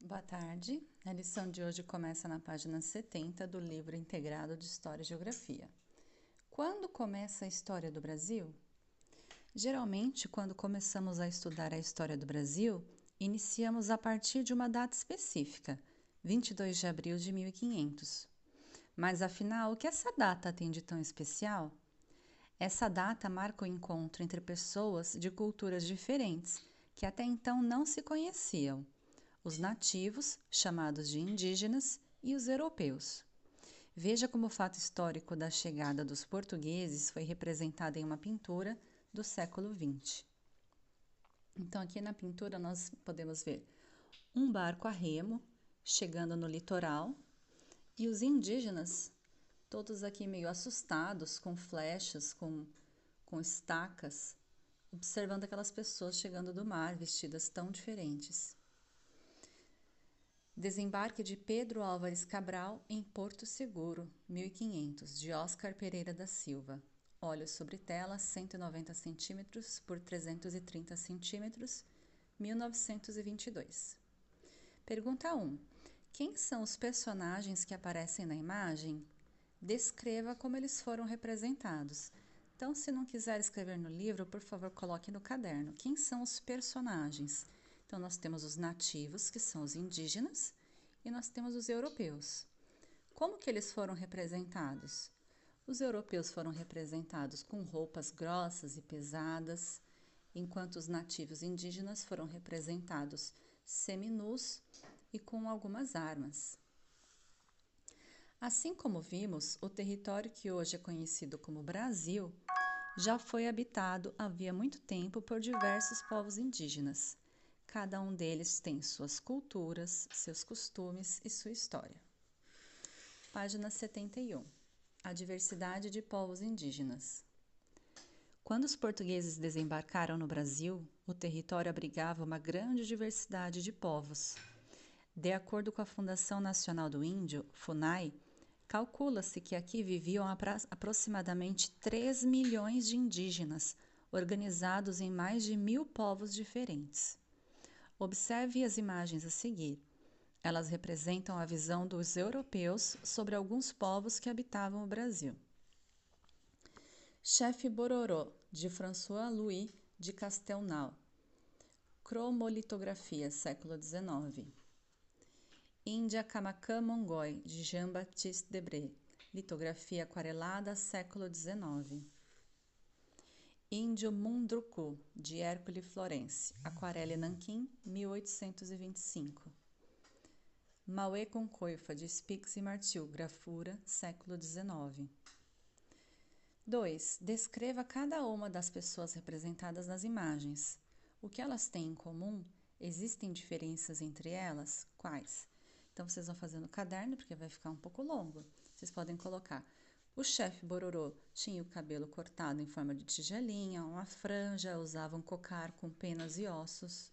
Boa tarde. A lição de hoje começa na página 70 do livro integrado de História e Geografia. Quando começa a história do Brasil? Geralmente, quando começamos a estudar a história do Brasil, iniciamos a partir de uma data específica, 22 de abril de 1500. Mas afinal, o que essa data tem de tão especial? Essa data marca o encontro entre pessoas de culturas diferentes que até então não se conheciam. Os nativos, chamados de indígenas, e os europeus. Veja como o fato histórico da chegada dos portugueses foi representado em uma pintura do século XX. Então, aqui na pintura nós podemos ver um barco a remo chegando no litoral e os indígenas, todos aqui meio assustados, com flechas, com estacas, observando aquelas pessoas chegando do mar vestidas tão diferentes. Desembarque de Pedro Álvares Cabral em Porto Seguro, 1500, de Oscar Pereira da Silva. Olhos sobre tela, 190 cm por 330 cm, 1922. Pergunta 1. Quem são os personagens que aparecem na imagem? Descreva como eles foram representados. Então, se não quiser escrever no livro, por favor, coloque no caderno. Quem são os personagens? Então, nós temos os nativos, que são os indígenas, e nós temos os europeus. Como que eles foram representados? Os europeus foram representados com roupas grossas e pesadas, enquanto os nativos indígenas foram representados seminus e com algumas armas. Assim como vimos, o território que hoje é conhecido como Brasil já foi habitado havia muito tempo por diversos povos indígenas. Cada um deles tem suas culturas, seus costumes e sua história. Página 71. A diversidade de povos indígenas. Quando os portugueses desembarcaram no Brasil, o território abrigava uma grande diversidade de povos. De acordo com a Fundação Nacional do Índio, FUNAI, calcula-se que aqui viviam aproximadamente 3 milhões de indígenas, organizados em mais de 1000 povos diferentes. Observe as imagens a seguir. Elas representam a visão dos europeus sobre alguns povos que habitavam o Brasil. Chefe Bororô, de François Louis de Castelnau. Cromolitografia, século XIX. Índia Camacan Mongói, de Jean-Baptiste Debré. Litografia aquarelada, século XIX. Índio Munduruku, de Hércules Florence, aquarela Nanquim, 1825. Mauê com coifa, de Spix e Martil, grafura, século XIX. 2. Descreva cada uma das pessoas representadas nas imagens. O que elas têm em comum? Existem diferenças entre elas? Quais? Então, vocês vão fazer no caderno, porque vai ficar um pouco longo. Vocês podem colocar. O chefe Bororô tinha o cabelo cortado em forma de tigelinha, uma franja, usava um cocar com penas e ossos.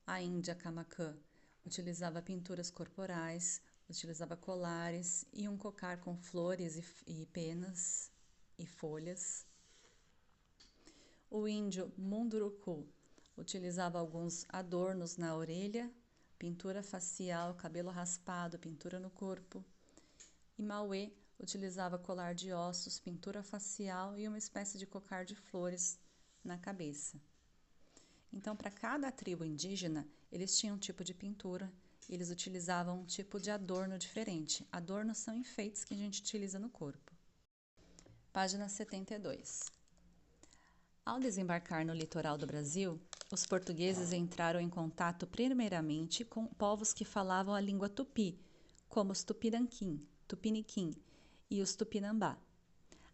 A Índia Camacan utilizava pinturas corporais, utilizava colares e um cocar com flores e penas e folhas. O índio Munduruku utilizava alguns adornos na orelha, pintura facial, cabelo raspado, pintura no corpo. E Mauê utilizava colar de ossos, pintura facial e uma espécie de cocar de flores na cabeça. Então, para cada tribo indígena, eles tinham um tipo de pintura e eles utilizavam um tipo de adorno diferente. Adornos são enfeites que a gente utiliza no corpo. Página 72. Ao desembarcar no litoral do Brasil, os portugueses entraram em contato primeiramente com povos que falavam a língua tupi, como os Tupinanquim, Tupiniquim e os Tupinambá.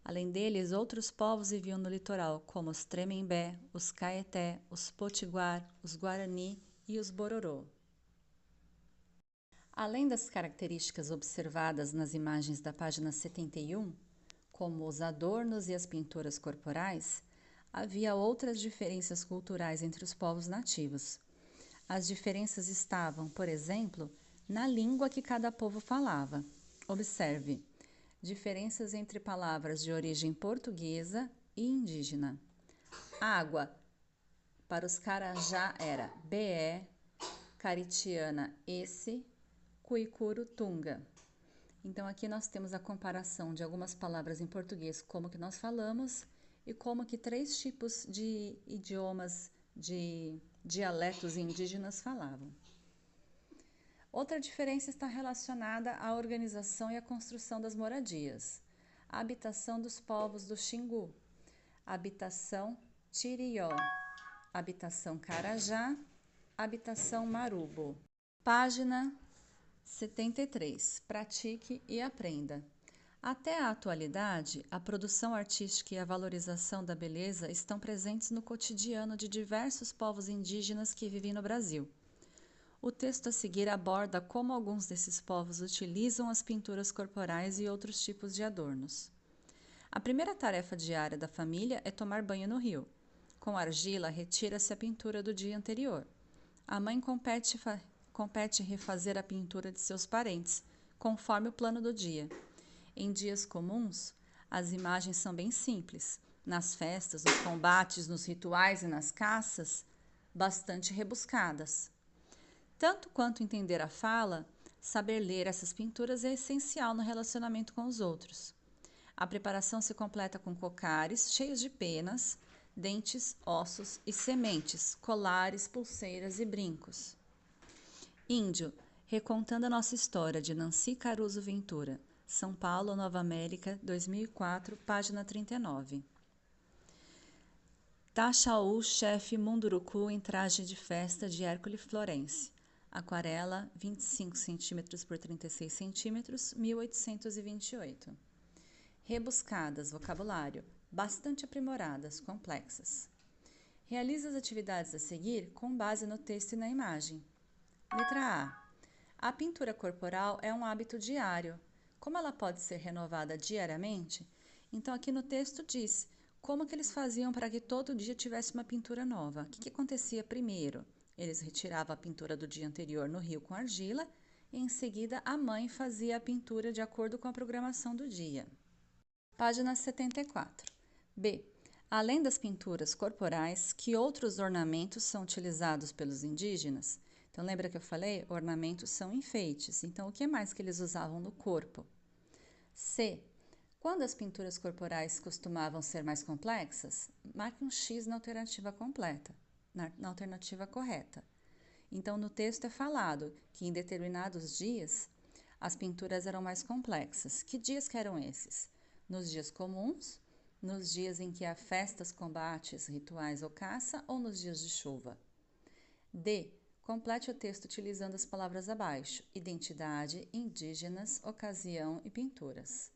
Além deles, outros povos viviam no litoral, como os Tremembé, os Caeté, os Potiguar, os Guarani e os Bororô. Além das características observadas nas imagens da página 71, como os adornos e as pinturas corporais, havia outras diferenças culturais entre os povos nativos. As diferenças estavam, por exemplo, na língua que cada povo falava. Observe. Diferenças entre palavras de origem portuguesa e indígena. Água, para os Carajá era BE, caritiana esse, cuicuru tunga. Então aqui nós temos a comparação de algumas palavras em português, como que nós falamos, e como que 3 tipos de idiomas, de dialetos indígenas falavam. Outra diferença está relacionada à organização e à construção das moradias. A habitação dos povos do Xingu, habitação Tirió, habitação Carajá, habitação Marubo. Página 73. Pratique e aprenda. Até a atualidade, a produção artística e a valorização da beleza estão presentes no cotidiano de diversos povos indígenas que vivem no Brasil. O texto a seguir aborda como alguns desses povos utilizam as pinturas corporais e outros tipos de adornos. A primeira tarefa diária da família é tomar banho no rio. Com argila, retira-se a pintura do dia anterior. A mãe compete refazer a pintura de seus parentes, conforme o plano do dia. Em dias comuns, as imagens são bem simples. Nas festas, nos combates, nos rituais e nas caças, bastante rebuscadas. Tanto quanto entender a fala, saber ler essas pinturas é essencial no relacionamento com os outros. A preparação se completa com cocares cheios de penas, dentes, ossos e sementes, colares, pulseiras e brincos. Índio, recontando a nossa história, de Nancy Caruso Ventura, São Paulo, Nova América, 2004, página 39. Taxaú, chefe Munduruku em traje de festa de Hércules Florence. Aquarela, 25 cm por 36 cm, 1828. Rebuscadas, vocabulário, bastante aprimoradas, complexas. Realize as atividades a seguir com base no texto e na imagem. Letra A. A pintura corporal é um hábito diário. Como ela pode ser renovada diariamente? Então aqui no texto diz como que eles faziam para que todo dia tivesse uma pintura nova. O que acontecia primeiro? Eles retiravam a pintura do dia anterior no rio com argila e em seguida a mãe fazia a pintura de acordo com a programação do dia. Página 74. B. Além das pinturas corporais, que outros ornamentos são utilizados pelos indígenas? Então lembra que eu falei? Ornamentos são enfeites. Então o que mais que eles usavam no corpo? C. Quando as pinturas corporais costumavam ser mais complexas, marque um X na alternativa completa. Na alternativa correta. Então, no texto é falado que em determinados dias as pinturas eram mais complexas. Que dias que eram esses? Nos dias comuns, nos dias em que há festas, combates, rituais ou caça, ou nos dias de chuva? D. Complete o texto utilizando as palavras abaixo: identidade, indígenas, ocasião e pinturas.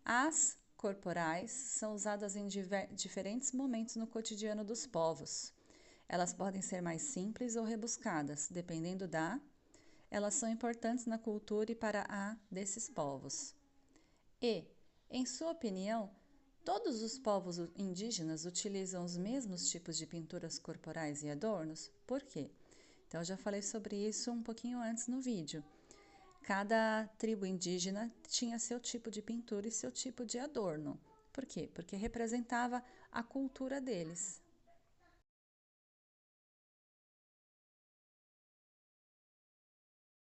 As corporais são usadas em diferentes momentos no cotidiano dos povos. Elas podem ser mais simples ou rebuscadas, dependendo da. Elas são importantes na cultura e para a desses povos. E, em sua opinião, todos os povos indígenas utilizam os mesmos tipos de pinturas corporais e adornos? Por quê? Então, eu já falei sobre isso um pouquinho antes no vídeo. Cada tribo indígena tinha seu tipo de pintura e seu tipo de adorno. Por quê? Porque representava a cultura deles.